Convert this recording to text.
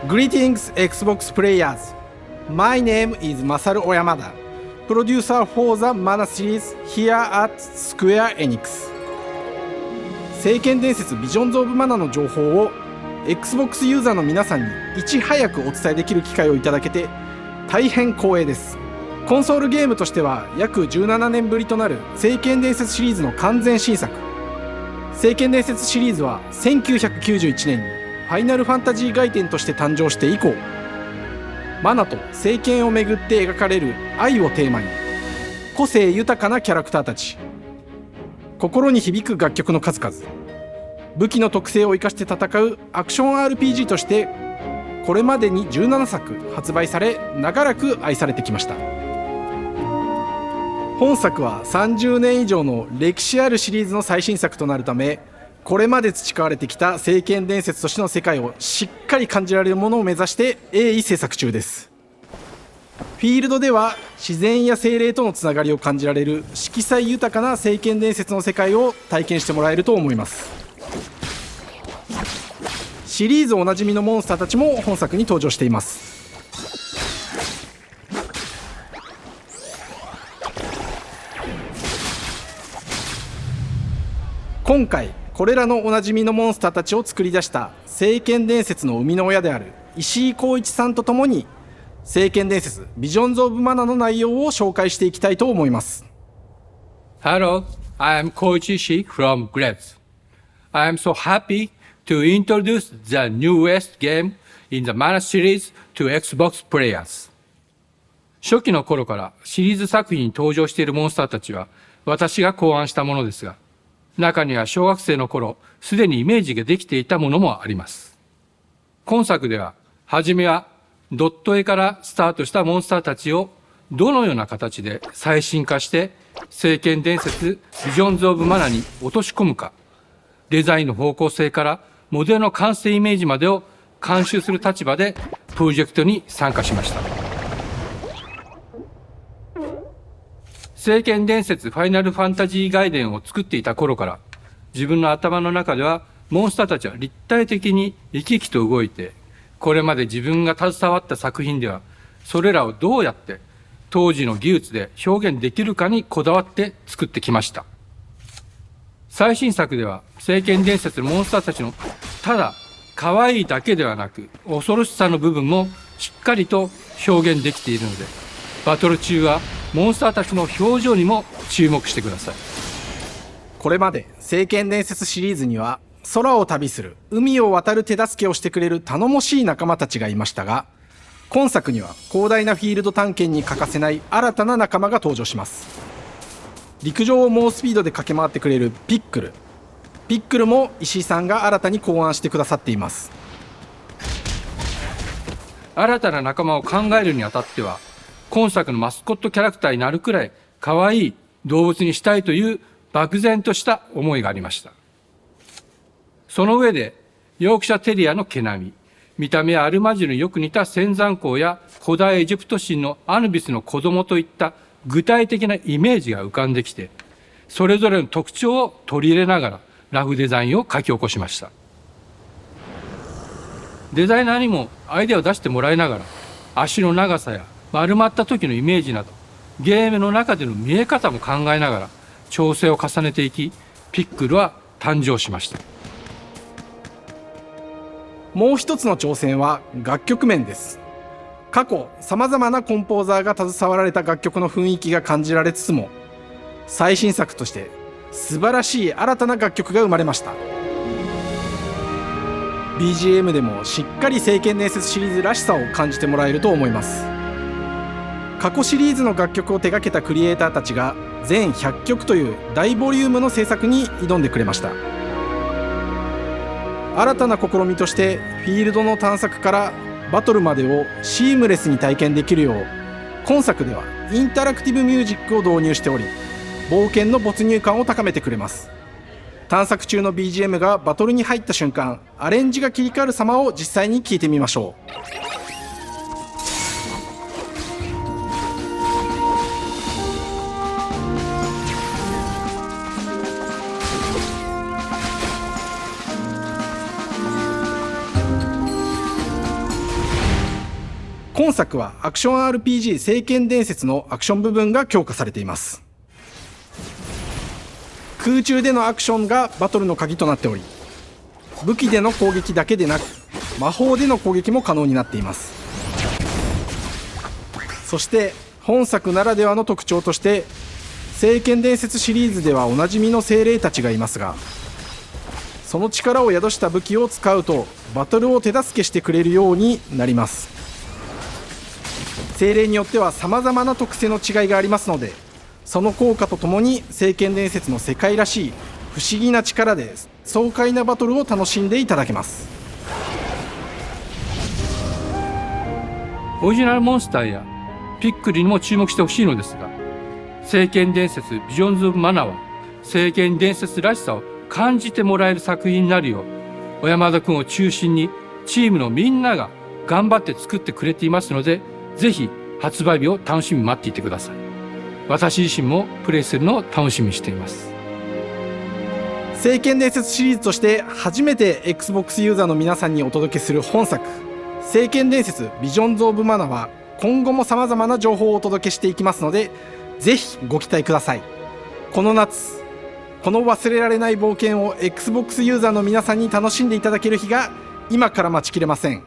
Greetings Xbox players. My name is Masaru Oyamada, producer for the Mana series here at Square Enix. 聖剣伝説ビジョンズ・オブ・マナの情報を Xbox ユーザーの皆さんにいち早くお伝えできる機会をいただけて大変光栄です。コンソールゲームとしては約17年ぶりとなる聖剣伝説シリーズの完全新作。聖剣伝説シリーズは1991年にファイナルファンタジー外伝として誕生して以降、マナと聖剣をめぐって描かれる愛をテーマに、個性豊かなキャラクターたち、心に響く楽曲の数々、武器の特性を生かして戦うアクション RPG としてこれまでに17作発売され、長らく愛されてきました。本作は30年以上の歴史あるシリーズの最新作となるため、これまで培われてきた聖剣伝説としての世界をしっかり感じられるものを目指して鋭意制作中です。フィールドでは自然や精霊とのつながりを感じられる色彩豊かな聖剣伝説の世界を体験してもらえると思います。シリーズおなじみのモンスターたちも本作に登場しています。今回これらのおなじみのモンスターたちを作り出した聖剣伝説の生みの親である石井浩一さんとともに、聖剣伝説ビジョンズ・オブ・マナの内容を紹介していきたいと思います。 Hello, I am Koichi Ishii from Grabs. I am so happy to introduce the newest game in the Mana series to Xbox players. 初期の頃からシリーズ作品に登場しているモンスターたちは私が考案したものですが、中には小学生の頃すでにイメージができていたものもあります。今作では初めはドット絵からスタートしたモンスターたちをどのような形で最新化して聖剣伝説ビジョンズ・オブ・マナに落とし込むか、デザインの方向性からモデルの完成イメージまでを監修する立場でプロジェクトに参加しました。聖剣伝説ファイナルファンタジー外伝を作っていた頃から、自分の頭の中ではモンスターたちは立体的に生き生きと動いて、これまで自分が携わった作品ではそれらをどうやって当時の技術で表現できるかにこだわって作ってきました。最新作では聖剣伝説のモンスターたちのただ可愛いだけではなく恐ろしさの部分もしっかりと表現できているので、バトル中はモンスターたちの表情にも注目してください。これまで聖剣伝説シリーズには空を旅する、海を渡る手助けをしてくれる頼もしい仲間たちがいましたが、今作には広大なフィールド探検に欠かせない新たな仲間が登場します。陸上を猛スピードで駆け回ってくれるピックルも石井さんが新たに考案してくださっています。新たな仲間を考えるにあたっては、今作のマスコットキャラクターになるくらい可愛い動物にしたいという漠然とした思いがありました。その上でヨークシャテリアの毛並み、見た目はアルマジルによく似た仙山港や古代エジプト神のアヌビスの子供といった具体的なイメージが浮かんできて、それぞれの特徴を取り入れながらラフデザインを書き起こしました。デザイナーにもアイデアを出してもらいながら、足の長さや丸まった時のイメージなどゲームの中での見え方も考えながら調整を重ねていき、ピックルは誕生しました。もう一つの挑戦は楽曲面です。過去さまざまなコンポーザーが携わられた楽曲の雰囲気が感じられつつも、最新作として素晴らしい新たな楽曲が生まれました。 BGM でもしっかり聖剣伝説シリーズらしさを感じてもらえると思います。過去シリーズの楽曲を手掛けたクリエイターたちが全100曲という大ボリュームの制作に挑んでくれました。新たな試みとしてフィールドの探索からバトルまでをシームレスに体験できるよう、今作ではインタラクティブミュージックを導入しており、冒険の没入感を高めてくれます。探索中の BGM がバトルに入った瞬間、アレンジが切り替わる様を実際に聞いてみましょう。今作はアクション RPG 聖剣伝説のアクション部分が強化されています。空中でのアクションがバトルの鍵となっており、武器での攻撃だけでなく魔法での攻撃も可能になっています。そして本作ならではの特徴として、聖剣伝説シリーズではおなじみの精霊たちがいますが、その力を宿した武器を使うとバトルを手助けしてくれるようになります。精霊によっては様々な特性の違いがありますので、その効果とともに聖剣伝説の世界らしい不思議な力で爽快なバトルを楽しんでいただけます。オリジナルモンスターやピックリにも注目してほしいのですが、聖剣伝説ビジョンズ・オブ・マナは聖剣伝説らしさを感じてもらえる作品になるよう、小山田君を中心にチームのみんなが頑張って作ってくれていますので、ぜひ発売日を楽しみに待っていてください。私自身もプレイするのを楽しみにしています。聖剣伝説シリーズとして初めて Xbox ユーザーの皆さんにお届けする本作、聖剣伝説ビジョンズ・オブ・マナは今後も様々な情報をお届けしていきますので、ぜひご期待ください。この夏、この忘れられない冒険を Xbox ユーザーの皆さんに楽しんでいただける日が今から待ちきれません。